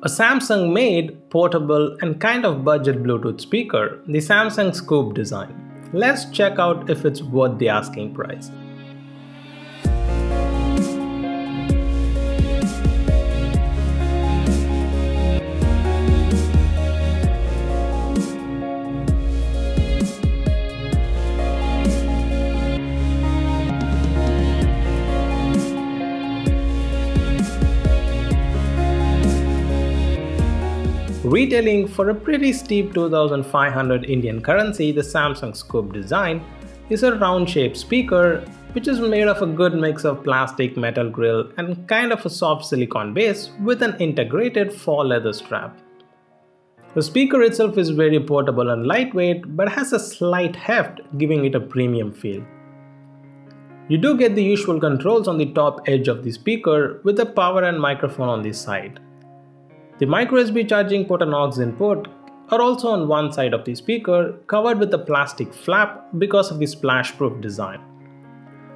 A Samsung made, portable and kind of budget Bluetooth speaker, the Samsung Scoop design. Let's check out if it's worth the asking price. Retailing for a pretty steep 2500 Indian currency, the Samsung Scoop design is a round-shaped speaker which is made of a good mix of plastic, metal grill and kind of a soft silicone base with an integrated faux leather strap. The speaker itself is very portable and lightweight but has a slight heft, giving it a premium feel. You do get the usual controls on the top edge of the speaker with a power and microphone on the side. The micro USB charging port and aux input are also on one side of the speaker, covered with a plastic flap because of the splash-proof design.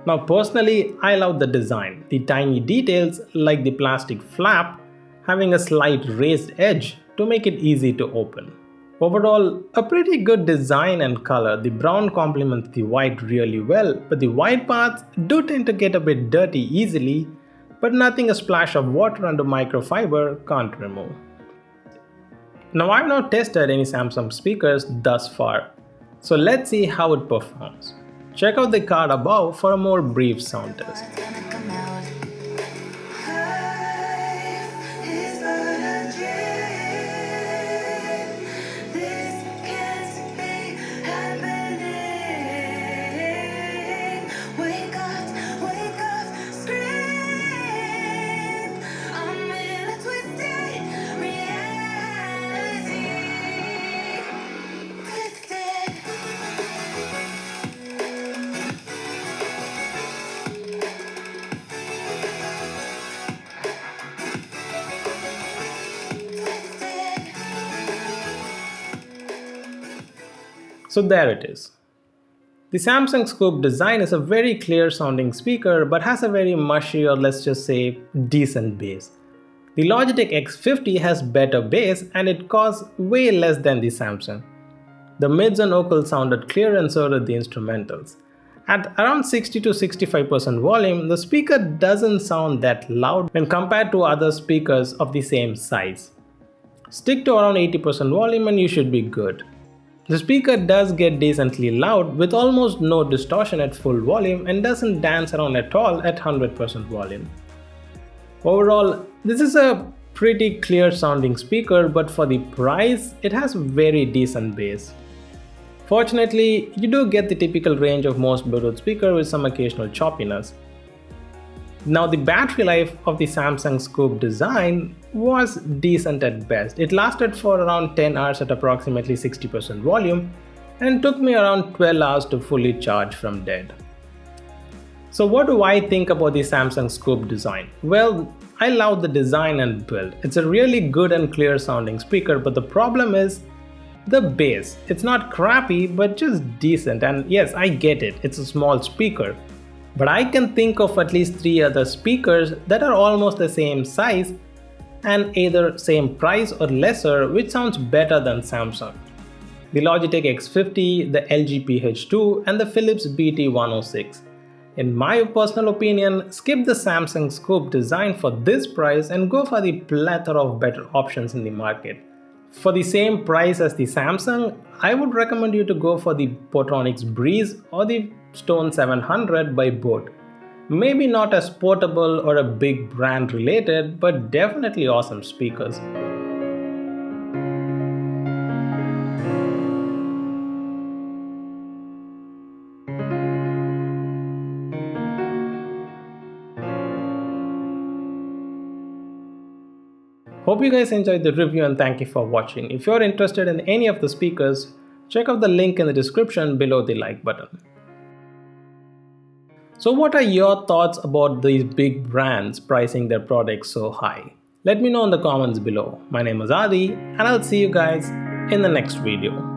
Now personally, I love the design, the tiny details like the plastic flap having a slight raised edge to make it easy to open. Overall, a pretty good design and color. The brown complements the white really well, but the white parts do tend to get a bit dirty easily, but nothing a splash of water under microfiber can't remove. Now I've not tested any Samsung speakers thus far, so let's see how it performs. Check out the card above for a more brief sound test. So there it is. The Samsung Scoop design is a very clear sounding speaker but has a very mushy, or let's just say decent bass. The Logitech X50 has better bass and it costs way less than the Samsung. The mids and vocals sounded clear and so did the instrumentals. At around 60 to 65% volume, the speaker doesn't sound that loud when compared to other speakers of the same size. Stick to around 80% volume and you should be good. The speaker does get decently loud with almost no distortion at full volume and doesn't dance around at all at 100% volume. Overall, this is a pretty clear sounding speaker, but for the price, it has very decent bass. Fortunately, you do get the typical range of most Bluetooth speakers with some occasional choppiness. Now the battery life of the Samsung Scoop design was decent at best. It lasted for around 10 hours at approximately 60% volume and took me around 12 hours to fully charge from dead. So what do I think about the Samsung Scoop design? Well, I love the design and build. It's a really good and clear sounding speaker, but the problem is the bass. It's not crappy but just decent, and yes, I get it, it's a small speaker. But I can think of at least 3 other speakers that are almost the same size and either same price or lesser, which sounds better than Samsung. The Logitech X50, the LG PH2 and the Philips BT106. In my personal opinion, skip the Samsung Scoop design for this price and go for the plethora of better options in the market. For the same price as the Samsung, I would recommend you to go for the Portronics Breeze or the Stone 700 by both. Maybe not as portable or a big brand related, but definitely awesome speakers. Hope you guys enjoyed the review and thank you for watching. If you're interested in any of the speakers, check out the link in the description below the like button. So what are your thoughts about these big brands pricing their products so high? Let me know in the comments below. My name is Adi and I'll see you guys in the next video.